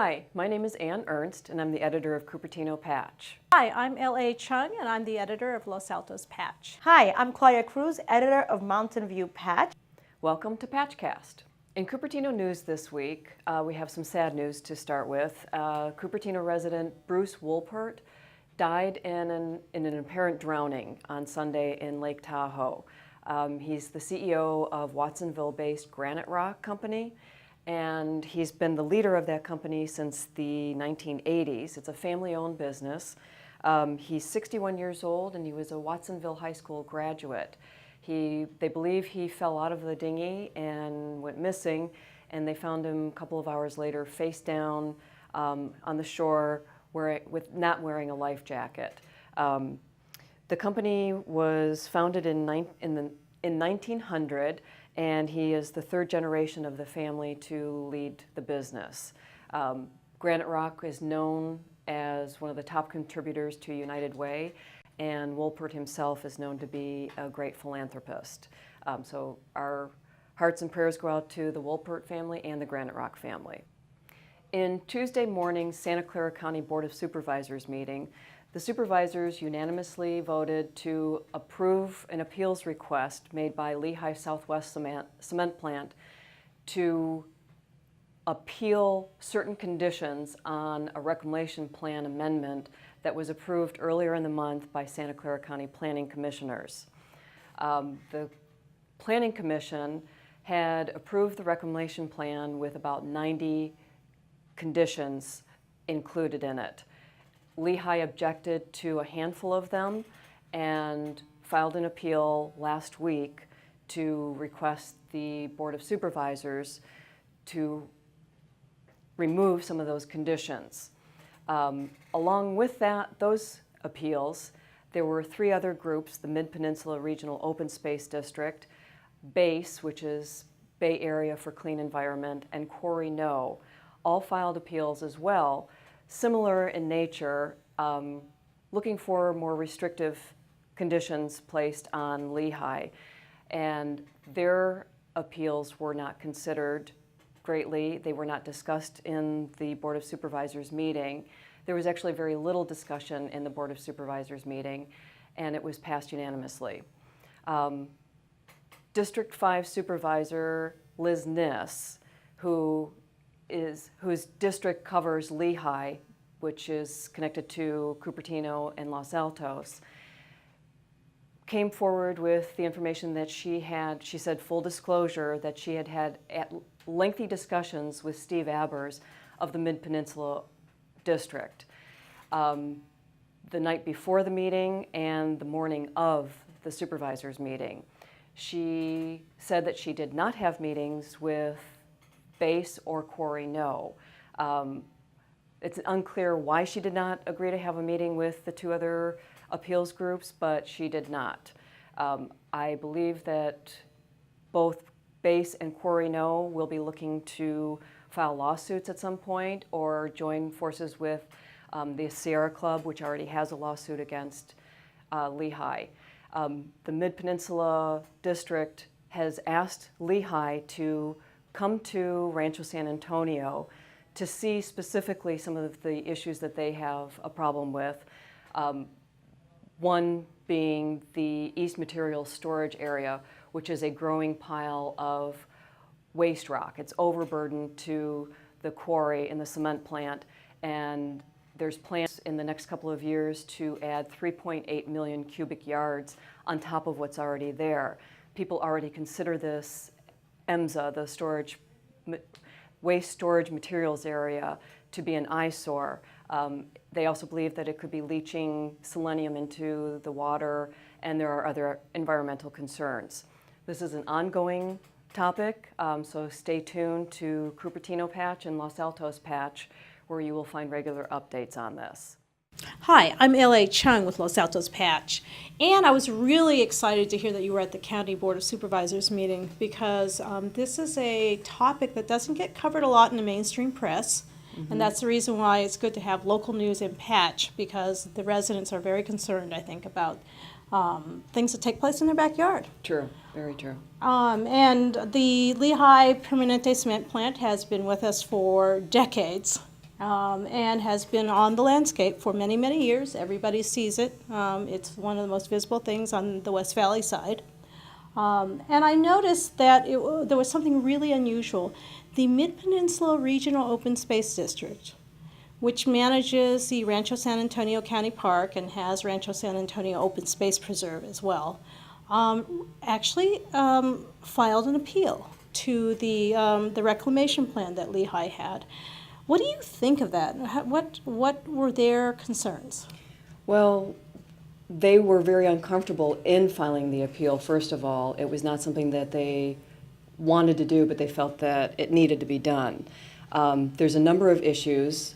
Hi, my name is Ann Ernst, and I'm the editor of Cupertino Patch. Hi, I'm L.A. Chung, and I'm the editor of Los Altos Patch. Hi, I'm Claudia Cruz, editor of Mountain View Patch. Welcome to Patchcast. In Cupertino news this week, we have some sad news to start with. Cupertino resident Bruce Wolpert died in an apparent drowning on Sunday in Lake Tahoe. He's the CEO of Watsonville-based Granite Rock Company, and he's been the leader of that company since the 1980s. It's a family-owned business. He's 61 years old, and he was a Watsonville High School graduate. They believe he fell out of the dinghy and went missing, and they found him a couple of hours later face down on the shore with not wearing a life jacket. The company was founded in 1900, and he is the third generation of the family to lead the business. Granite Rock is known as one of the top contributors to United Way, and Wolpert himself is known to be a great philanthropist. So our hearts and prayers go out to the Wolpert family and the Granite Rock family. In Tuesday morning's Santa Clara County Board of Supervisors meeting, the supervisors unanimously voted to approve an appeals request made by Lehigh Southwest Cement Plant to appeal certain conditions on a reclamation plan amendment that was approved earlier in the month by Santa Clara County Planning Commissioners. The Planning Commission had approved the reclamation plan with about 90 conditions included in it. Lehigh objected to a handful of them and filed an appeal last week to request the Board of Supervisors to remove some of those conditions. Along with those appeals, there were three other groups: the Mid-Peninsula Regional Open Space District, BASE, which is Bay Area for Clean Environment, and Quarry No, all filed appeals as well, similar in nature, looking for more restrictive conditions placed on Lehigh. And their appeals were not considered greatly. They were not discussed in the Board of Supervisors meeting. There was actually very little discussion in the Board of Supervisors meeting, and it was passed unanimously. District 5 Supervisor Liz Niss, whose district covers Lehigh, which is connected to Cupertino and Los Altos, came forward with the information that she said, full disclosure, that she had had lengthy discussions with Steve Abers of the Mid-Peninsula District the night before the meeting and the morning of the supervisors meeting. She said that she did not have meetings with BASE or Quarry No. It's unclear why she did not agree to have a meeting with the two other appeals groups, but she did not. I believe that both BASE and Quarry No will be looking to file lawsuits at some point or join forces with the Sierra Club, which already has a lawsuit against Lehigh. The Mid-Peninsula District has asked Lehigh to come to Rancho San Antonio to see specifically some of the issues that they have a problem with. One being the East Materials Storage Area, which is a growing pile of waste rock. It's overburdened to the quarry and the cement plant, and there's plans in the next couple of years to add 3.8 million cubic yards on top of what's already there. People already consider this EMSA, the waste storage materials area, to be an eyesore. They also believe that it could be leaching selenium into the water, and there are other environmental concerns. This is an ongoing topic, so stay tuned to Cupertino Patch and Los Altos Patch, where you will find regular updates on this. Hi, I'm L.A. Chung with Los Altos Patch, and I was really excited to hear that you were at the County Board of Supervisors meeting because this is a topic that doesn't get covered a lot in the mainstream press, and that's the reason why it's good to have local news in Patch, because the residents are very concerned, I think, about things that take place in their backyard. True, very true. And the Lehigh Permanente Cement Plant has been with us for decades. and has been on the landscape for many, many years. Everybody sees it. It's one of the most visible things on the West Valley side. And I noticed that there was something really unusual. The Mid-Peninsula Regional Open Space District, which manages the Rancho San Antonio County Park and has Rancho San Antonio Open Space Preserve as well, actually filed an appeal to the reclamation plan that Lehigh had. What do you think of that? What were their concerns? Well, they were very uncomfortable in filing the appeal, first of all. It was not something that they wanted to do, but they felt that it needed to be done. There's a number of issues,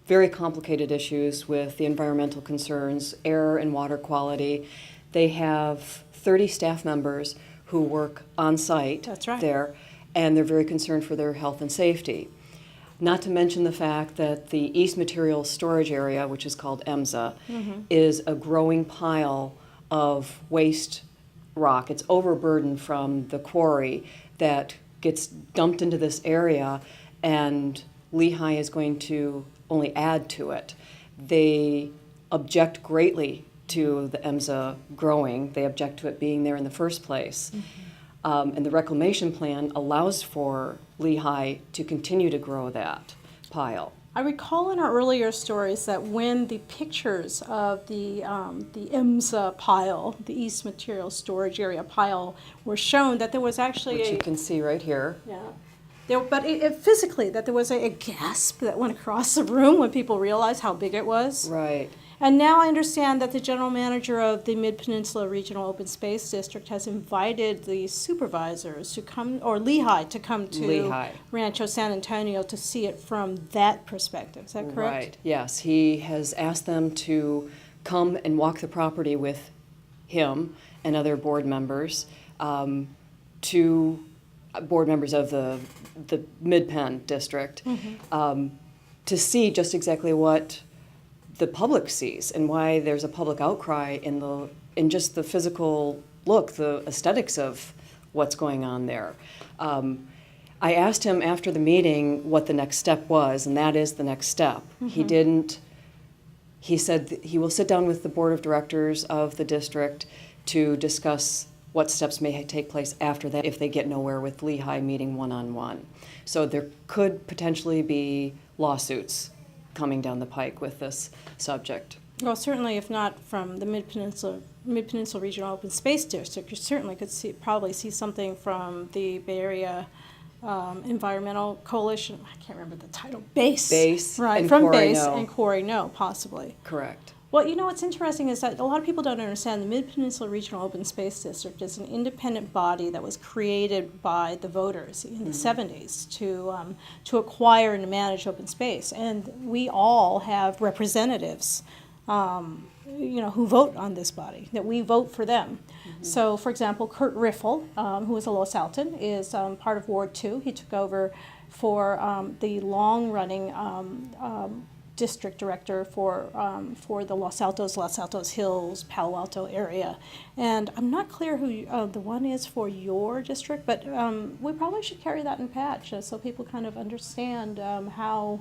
very complicated issues with the environmental concerns, air and water quality. They have 30 staff members who work on site. That's right. There, and they're very concerned for their health and safety. Not to mention the fact that the East Materials Storage Area, which is called EMSA, is a growing pile of waste rock. It's overburdened from the quarry that gets dumped into this area, and Lehigh is going to only add to it. They object greatly to the EMSA growing. They object to it being there in the first place. And the reclamation plan allows for Lehigh to continue to grow that pile. I recall in our earlier stories that when the pictures of the EMSA pile, the East Materials Storage Area pile, were shown, that there was actually Which you can see right here. Yeah. But physically, that there was a gasp that went across the room when people realized how big it was. Right. And now I understand that the general manager of the Mid-Peninsula Regional Open Space District has invited the supervisors to come, or Lehigh, to come to Lehigh. Rancho San Antonio to see it from that perspective. Is that correct? Right, yes. He has asked them to come and walk the property with him and other board members, to board members of the Mid-Penn District, to see just exactly what the public sees and why there's a public outcry in just the physical look, the aesthetics of what's going on there. I asked him after the meeting what the next step was, and that is the next step. He said that he will sit down with the board of directors of the district to discuss what steps may take place after that if they get nowhere with Lehigh meeting one-on-one. So there could potentially be lawsuits coming down the pike with this subject. Well, certainly, if not from the Mid-Peninsula Regional Open Space District, you certainly could probably see something from the Bay Area Environmental Coalition. I can't remember the title. BASE. Right, and from Corey, BASE no. and Corey, no, possibly. Correct. Well, you know what's interesting is that a lot of people don't understand the Mid-Peninsula Regional Open Space District is an independent body that was created by the voters in the 70s to acquire and manage open space. And we all have representatives who vote on this body, that we vote for them. So, for example, Kurt Riffle, who is a Los Alton, is part of Ward 2. He took over for the long-running district director for the Los Altos Hills, Palo Alto area. And I'm not clear who the one is for your district, but we probably should carry that in Patch so people kind of understand how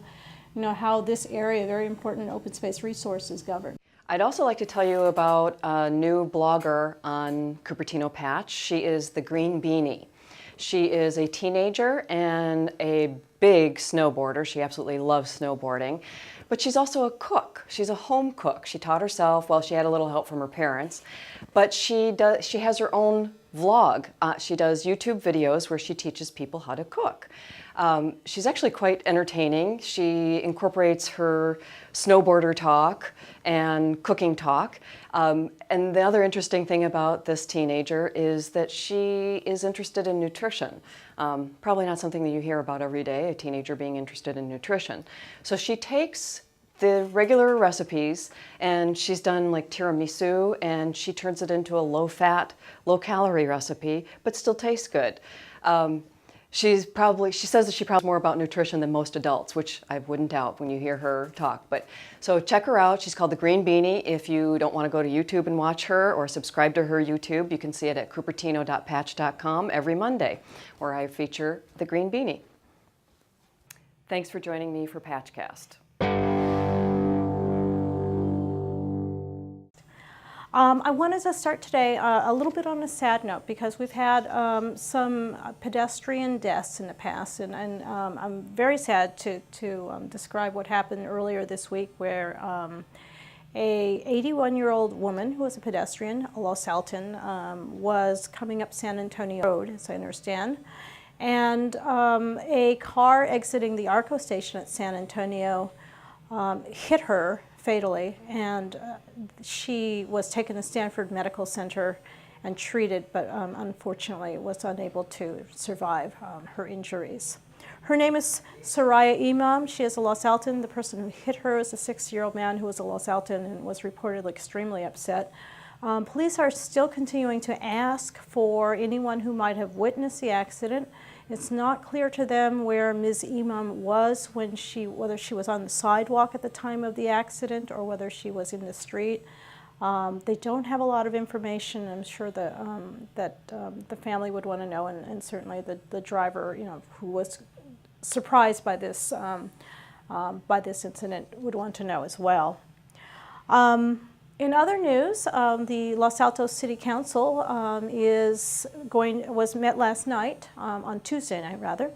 this area, very important open space resource, is governed. I'd also like to tell you about a new blogger on Cupertino Patch. She is the Green Beanie. She is a teenager and a big snowboarder. She absolutely loves snowboarding. But she's also a cook. She's a home cook. She taught herself, well, she had a little help from her parents, but she has her own vlog. She does YouTube videos where she teaches people how to cook. She's actually quite entertaining. She incorporates her snowboarder talk and cooking talk. And the other interesting thing about this teenager is that she is interested in nutrition. Probably not something that you hear about every day, a teenager being interested in nutrition. So she takes the regular recipes, and she's done like tiramisu, and she turns it into a low-fat, low-calorie recipe, but still tastes good. She says that she probably knows more about nutrition than most adults, which I wouldn't doubt when you hear her talk. But so check her out. She's called the Green Beanie. If you don't want to go to YouTube and watch her or subscribe to her YouTube, you can see it at cupertino.patch.com every Monday, where I feature the Green Beanie. Thanks for joining me for Patchcast. I wanted to start today a little bit on a sad note because we've had some pedestrian deaths in the past, and I'm very sad to describe what happened earlier this week where a 81-year-old woman who was a pedestrian, Los Alton, was coming up San Antonio Road, as I understand, and a car exiting the Arco station at San Antonio hit her fatally, and she was taken to Stanford Medical Center and treated, but unfortunately was unable to survive her injuries. Her name is Soraya Imam. She is a Los Alton. The person who hit her is a 60-year-old man who was a Los Alton and was reportedly extremely upset. Police are still continuing to ask for anyone who might have witnessed the accident. It's not clear to them where Ms. Imam was when whether she was on the sidewalk at the time of the accident or whether she was in the street. They don't have a lot of information. I'm sure that the family would want to know, and certainly the driver, who was surprised by this incident, would want to know as well. In other news, the Los Altos City Council was met last night, on Tuesday night rather,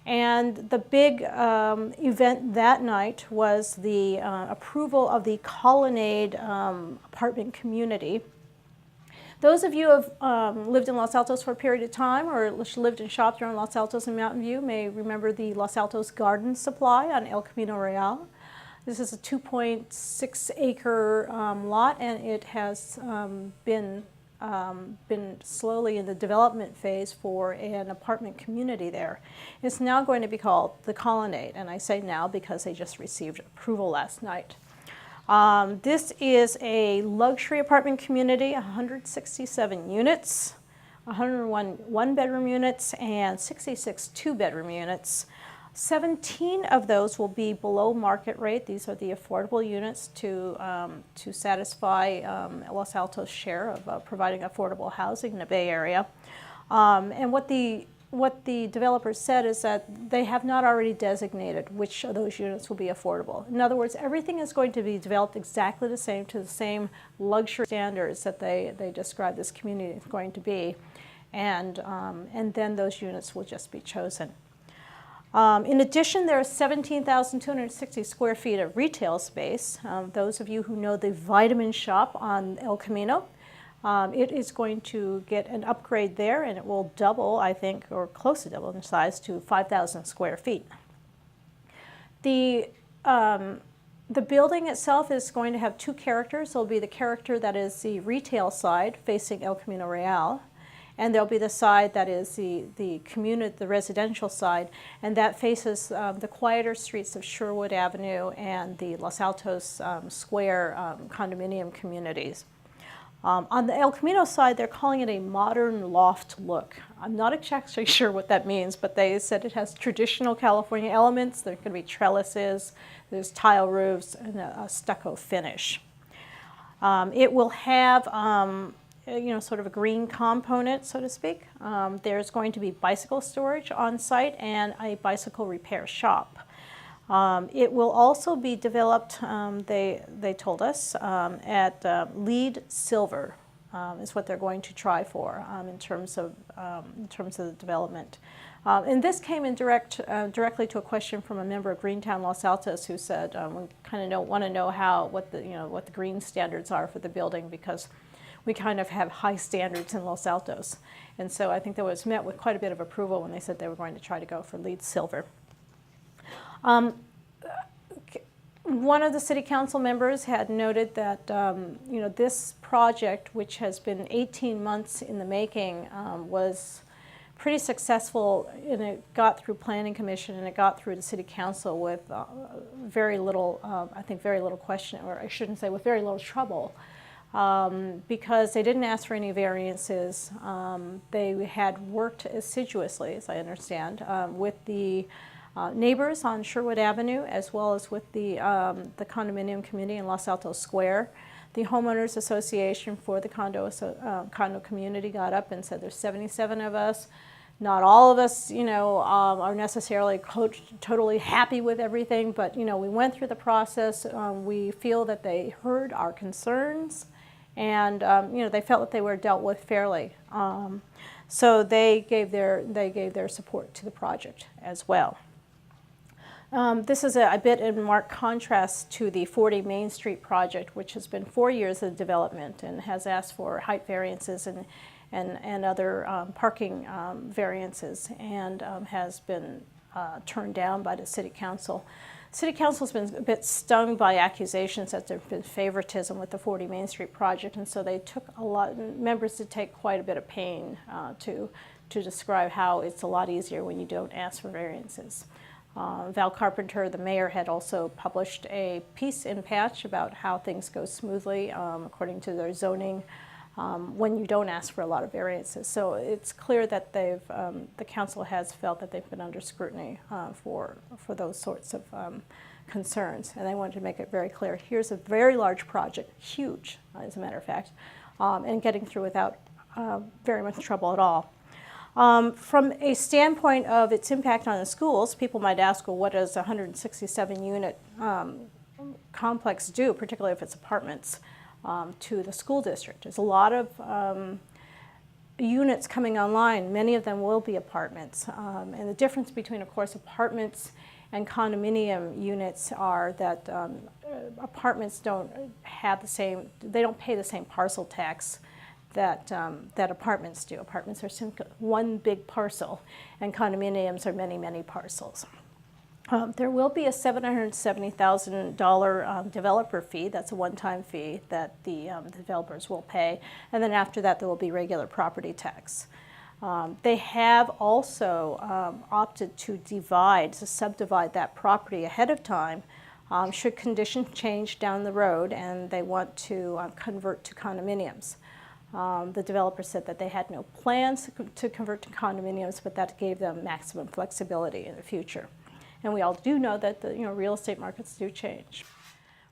and the big event that night was the approval of the Colonnade apartment community. Those of you who have lived in Los Altos for a period of time or lived and shopped around Los Altos and Mountain View may remember the Los Altos Garden Supply on El Camino Real. This is a 2.6 acre lot, and it has been slowly in the development phase for an apartment community there. It's now going to be called the Colonnade, and I say now because they just received approval last night. This is a luxury apartment community, 167 units, 101 one-bedroom units, and 66 two-bedroom units. 17 of those will be below market rate. These are the affordable units to satisfy Los Altos' share of providing affordable housing in the Bay Area. And what the developers said is that they have not already designated which of those units will be affordable. In other words, everything is going to be developed exactly the same to the same luxury standards that they describe this community is going to be, and then those units will just be chosen. In addition, there is 17,260 square feet of retail space. Those of you who know the Vitamin Shop on El Camino, it is going to get an upgrade there, and it will double, I think, or close to double in size to 5,000 square feet. The building itself is going to have two characters. There'll be the character that is the retail side facing El Camino Real, and there'll be the side that is the residential side, and that faces the quieter streets of Sherwood Avenue and the Los Altos Square condominium communities. On the El Camino side, they're calling it a modern loft look. I'm not exactly sure what that means, but they said it has traditional California elements. There are going to be trellises, there's tile roofs, and a stucco finish. It will have sort of a green component, so to speak. There's going to be bicycle storage on site and a bicycle repair shop. It will also be developed, they told us, at LEED Silver is what they're going to try for in terms of the development. And this came in directly to a question from a member of Greentown Los Altos who said, we kind of want to know what the green standards are for the building, because we kind of have high standards in Los Altos. And so I think that was met with quite a bit of approval when they said they were going to try to go for LEED Silver. One of the city council members had noted that this project, which has been 18 months in the making, was pretty successful, and it got through Planning Commission and it got through the City Council with very little, I think very little question, or I shouldn't say with very little trouble. Because they didn't ask for any variances. They had worked assiduously, as I understand, with the neighbors on Sherwood Avenue, as well as with the condominium community in Los Altos Square. The homeowners association for the condo community got up and said there's 77 of us. Not all of us, are necessarily totally happy with everything, but, we went through the process. We feel that they heard our concerns, and, they felt that they were dealt with fairly. So they gave their support to the project as well. This is a bit in marked contrast to the 40 Main Street project, which has been 4 years of development and has asked for height variances and other parking variances, and has been turned down by the City Council. City Council's been a bit stung by accusations that there have been favoritism with the 40 Main Street project, and so they took members did take quite a bit of pain to describe how it's a lot easier when you don't ask for variances. Val Carpenter, the mayor, had also published a piece in Patch about how things go smoothly according to their zoning when you don't ask for a lot of variances. So it's clear that the council has felt that they've been under scrutiny for those sorts of concerns, and they wanted to make it very clear. Here's a very large project, huge, as a matter of fact, and getting through without very much trouble at all. From a standpoint of its impact on the schools, people might ask, well, what does a 167-unit complex do, particularly if it's apartments, to the school district? There's a lot of units coming online. Many of them will be apartments. And the difference between, of course, apartments and condominium units are that apartments don't pay the same parcel tax that apartments do. Apartments are simply one big parcel, and condominiums are many, many parcels. There will be a $770,000 developer fee. That's a one-time fee that the developers will pay, and then after that there will be regular property tax. They have also opted to subdivide that property ahead of time should conditions change down the road and they want to convert to condominiums. The developer said that they had no plans to convert to condominiums, but that gave them maximum flexibility in the future. And we all do know that the real estate markets do change.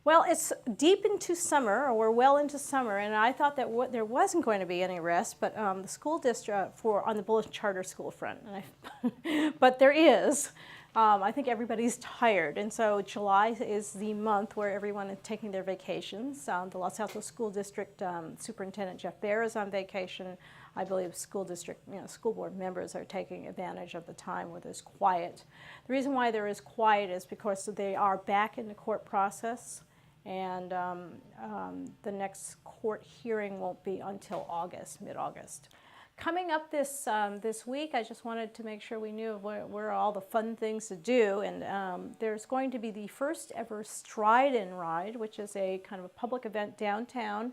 Well, it's deep into summer, or we're well into summer, and I thought that there wasn't going to be any rest, but the school district on the Bullish Charter School front, but there is. I think everybody's tired, and so July is the month where everyone is taking their vacations. The Los Altos School District Superintendent Jeff Baer is on vacation. I believe school board members are taking advantage of the time where there's quiet. The reason why there is quiet is because they are back in the court process, and the next court hearing won't be until mid-August. Coming up this week, I just wanted to make sure we knew where are all the fun things to do, and there's going to be the first ever Stride and Ride, which is a kind of a public event downtown,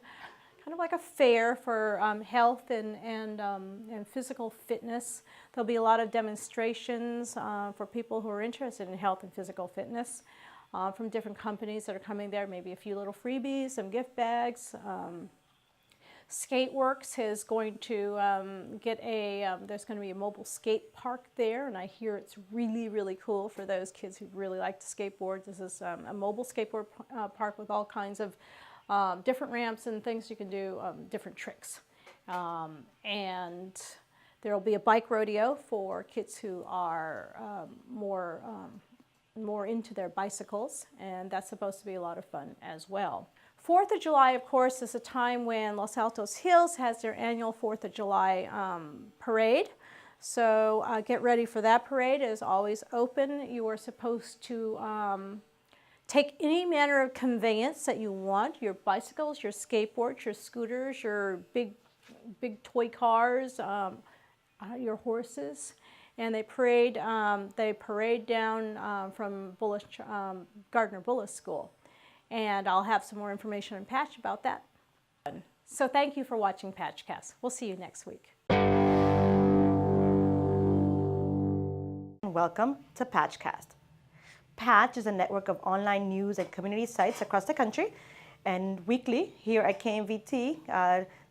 kind of like a fair for health and physical fitness. There'll be a lot of demonstrations for people who are interested in health and physical fitness from different companies that are coming there, maybe a few little freebies, some gift bags. Skateworks is going to there's going to be a mobile skate park there, and I hear it's really, really cool for those kids who really like to skateboard. This is a mobile skateboard park with all kinds of different ramps and things you can do, different tricks. And there will be a bike rodeo for kids who are more into their bicycles, and that's supposed to be a lot of fun as well. 4th of July, of course, is a time when Los Altos Hills has their annual 4th of July parade. So get ready for that parade. It is always open. You are supposed to take any manner of conveyance that you want, your bicycles, your skateboards, your scooters, your big toy cars, your horses. And they parade down from Gardner Bullis School. And I'll have some more information on Patch about that. So thank you for watching Patchcast. We'll see you next week. Welcome to Patchcast. Patch is a network of online news and community sites across the country. And weekly, here at KMVT,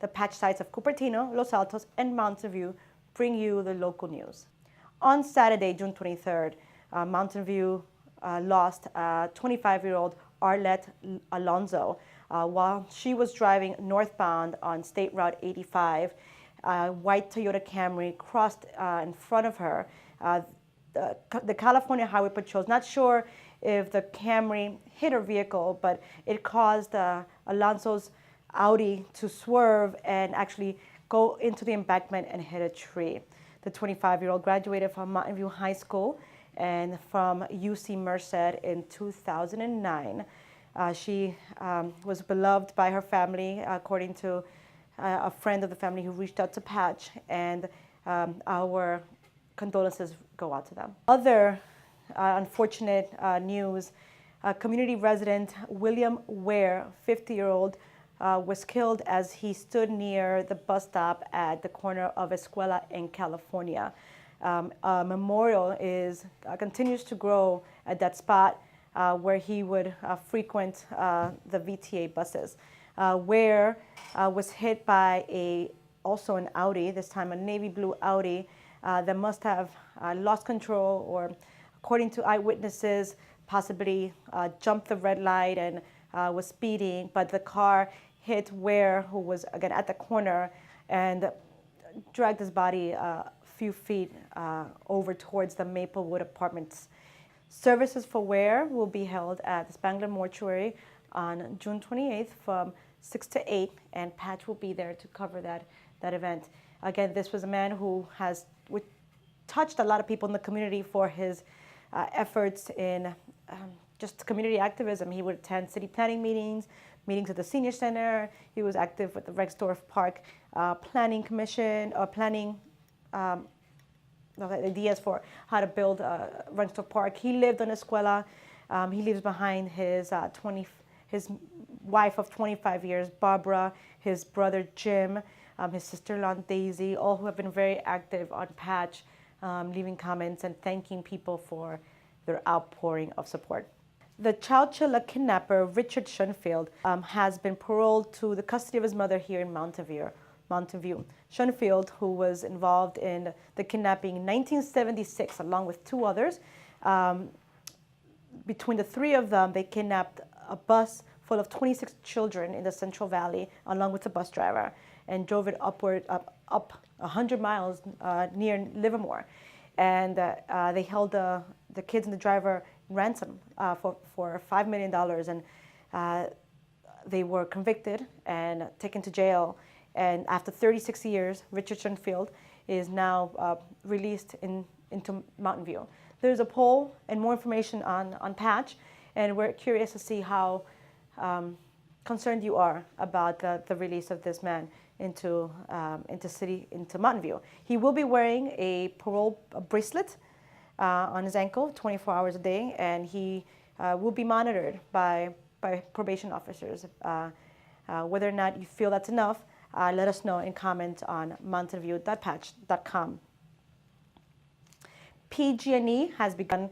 the Patch sites of Cupertino, Los Altos, and Mountain View bring you the local news. On Saturday, June 23rd, Mountain View lost 25-year-old Arlette Alonzo while she was driving northbound on State Route 85. A white Toyota Camry crossed in front of her. The California Highway Patrol is not sure if the Camry hit her vehicle, but it caused Alonso's Audi to swerve and actually go into the embankment and hit a tree. The 25-year-old graduated from Mountain View High School and from UC Merced in 2009. She was beloved by her family, according to a friend of the family who reached out to Patch, and our condolences go out to them. Other unfortunate news, community resident William Ware, 50-year-old, was killed as he stood near the bus stop at the corner of Escuela in California. A memorial continues to grow at that spot where he would frequent the VTA buses. Ware was hit by also an Audi, this time a navy blue Audi, that must have lost control, or according to eyewitnesses, possibly jumped the red light and was speeding, but the car hit Ware, who was again at the corner, and dragged his body a few feet over towards the Maplewood Apartments. Services for Ware will be held at the Spangler Mortuary on June 28th from 6 to 8, and Patch will be there to cover that event. Again, this was a man who has touched a lot of people in the community for his efforts in just community activism. He would attend city planning meetings at the senior center. He was active with the Rexdorf Park Planning Commission, or planning ideas for how to build Rexdorf Park. He lived on Escuela. He leaves behind his wife of 25 years, Barbara, his brother Jim, his sister-in-law Daisy, all who have been very active on Patch, leaving comments and thanking people for their outpouring of support. The Chowchilla kidnapper, Richard Schoenfield, has been paroled to the custody of his mother here in Mountain View. Schoenfield, who was involved in the kidnapping in 1976, along with two others. Between the three of them, they kidnapped a bus full of 26 children in the Central Valley, along with the bus driver, and drove it up 100 miles near Livermore. And they held the kids and the driver ransom for $5 million, and they were convicted and taken to jail. And after 36 years, Richard Schoenfield is now released into Mountain View. There's a poll and more information on Patch, and we're curious to see how concerned you are about the release of this man into Mountain View. He will be wearing a parole bracelet on his ankle 24 hours a day, and he will be monitored by probation officers. Whether or not you feel that's enough, let us know and comment on mountainview.patch.com. PG&E has begun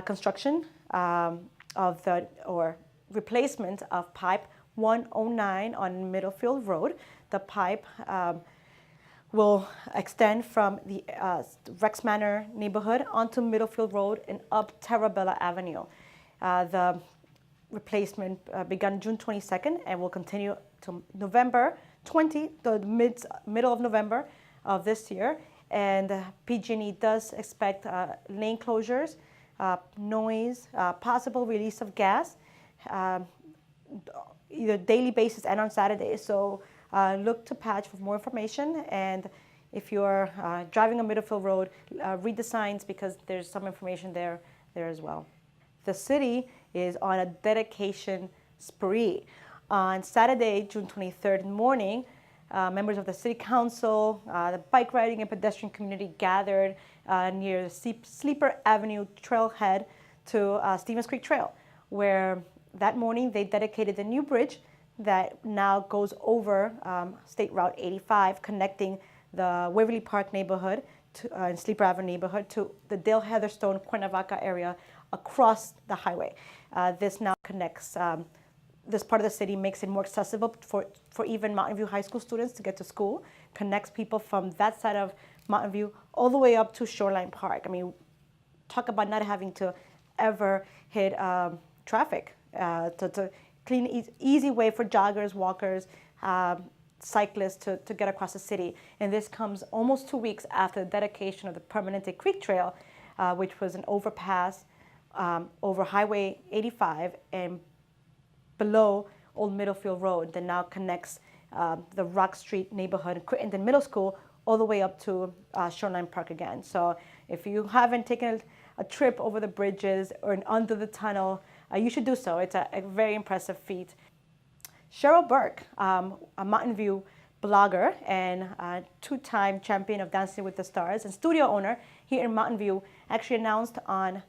construction or replacement of pipe 109 on Middlefield Road. The pipe will extend from the Rex Manor neighborhood onto Middlefield Road and up Terrabella Avenue. The replacement began June 22nd and will continue to November 20, the middle of November of this year. And PG&E does expect lane closures, noise, possible release of gas, either daily basis and on Saturdays. So look to Patch for more information. And if you're driving on Middlefield Road, read the signs, because there's some information there as well. The city is on a dedication spree. On Saturday, June 23rd morning, members of the City Council, the bike riding and pedestrian community gathered near the Sleeper Avenue trailhead to Stevens Creek Trail, where that morning they dedicated the new bridge that now goes over State Route 85, connecting the Waverly Park neighborhood and Sleeper Avenue neighborhood to the Dale Heatherstone Cuernavaca area across the highway. This now connects this part of the city, makes it more accessible for even Mountain View High School students to get to school, connects people from that side of Mountain View all the way up to Shoreline Park. I mean, talk about not having to ever hit traffic. To clean, easy way for joggers, walkers, cyclists to get across the city. And this comes almost 2 weeks after the dedication of the Permanente Creek Trail, which was an overpass over Highway 85 and below Old Middlefield Road that now connects the Rock Street neighborhood, Crittenden Middle School, all the way up to Shoreline Park again. So if you haven't taken a trip over the bridges or under the tunnel, you should do so. It's a very impressive feat. Cheryl Burke, a Mountain View blogger and two-time champion of Dancing with the Stars and studio owner here in Mountain View, actually announced on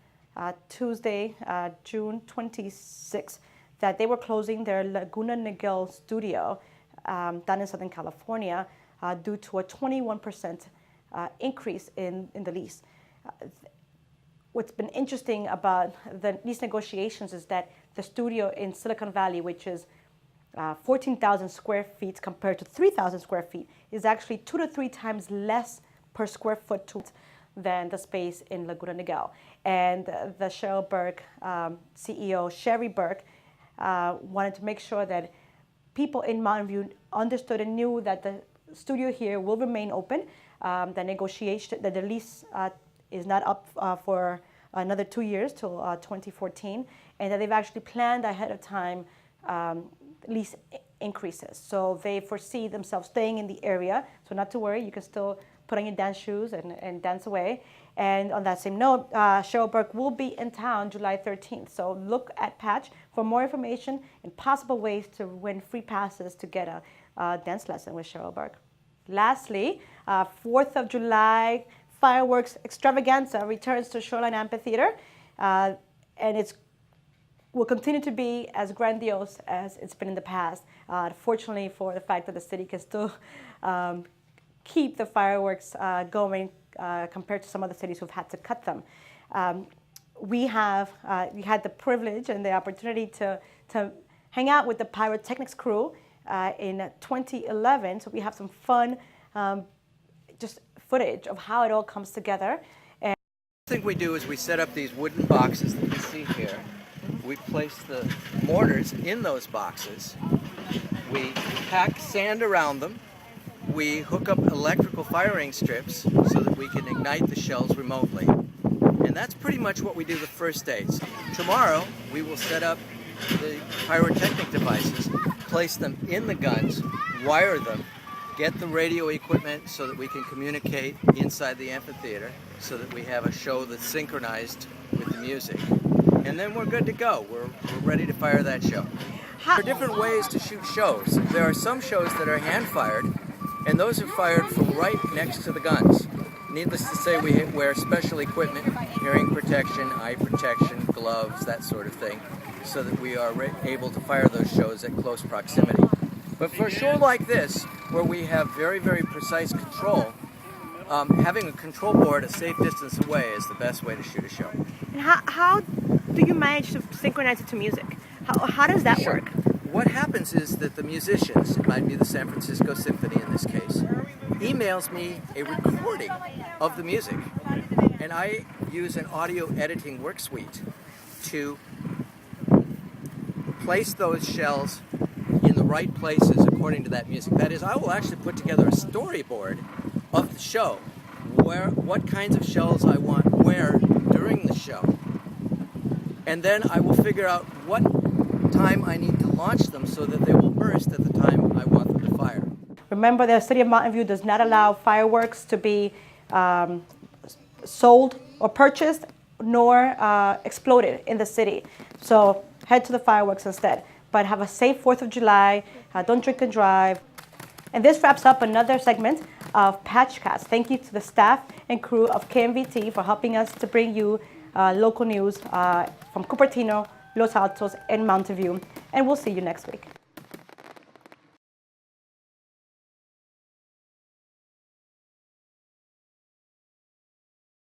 Tuesday, June 26th, that they were closing their Laguna Niguel studio down in Southern California due to a 21% increase in the lease. What's been interesting about these negotiations is that the studio in Silicon Valley, which is 14,000 square feet compared to 3,000 square feet, is actually 2 to 3 times less per square foot than the space in Laguna Niguel. And the Cheryl Burke CEO, Sherry Burke, wanted to make sure that people in Mountain View understood and knew that the studio here will remain open. The lease is not up for another 2 years till 2014, and that they've actually planned ahead of time lease increases. So they foresee themselves staying in the area. So not to worry, you can still put on your dance shoes and dance away. And on that same note, Cheryl Burke will be in town July 13th. So look at Patch for more information and possible ways to win free passes to get a dance lesson with Cheryl Burke. Lastly, 4th of July fireworks extravaganza returns to Shoreline Amphitheater, and it will continue to be as grandiose as it's been in the past. Fortunately, for the fact that the city can still keep the fireworks going compared to some other cities who've had to cut them. We had the privilege and the opportunity to hang out with the pyrotechnics crew in 2011, so we have some fun just footage of how it all comes together. And the thing we do is we set up these wooden boxes that you see here. We place the mortars in those boxes. We pack sand around them. We hook up electrical firing strips so that we can ignite the shells remotely. And that's pretty much what we do the first days. Tomorrow, we will set up the pyrotechnic devices, place them in the guns, wire them, get the radio equipment so that we can communicate inside the amphitheater so that we have a show that's synchronized with the music. And then we're good to go. We're ready to fire that show. There are different ways to shoot shows. There are some shows that are hand-fired, and those are fired from right next to the guns. Needless to say, we wear special equipment, hearing protection, eye protection, gloves, that sort of thing, so that we are able to fire those shows at close proximity. But for a show like this, where we have very, very precise control, having a control board a safe distance away is the best way to shoot a show. And how do you manage to synchronize it to music? How does that work? What happens is that the musicians, it might be the San Francisco Symphony in this case, emails me a recording of the music. And I use an audio editing work suite to place those shells in the right places according to that music. That is, I will actually put together a storyboard of the show, what kinds of shells I want where during the show. And then I will figure out what time I need to launch them so that they will burst at the time I want them to fire. Remember, the City of Mountain View does not allow fireworks to be sold or purchased nor exploded in the city. So head to the fireworks instead. But have a safe 4th of July. Don't drink and drive. And this wraps up another segment of Patchcast. Thank you to the staff and crew of KMVT for helping us to bring you local news from Cupertino, Los Altos, and Mountain View. And we'll see you next week.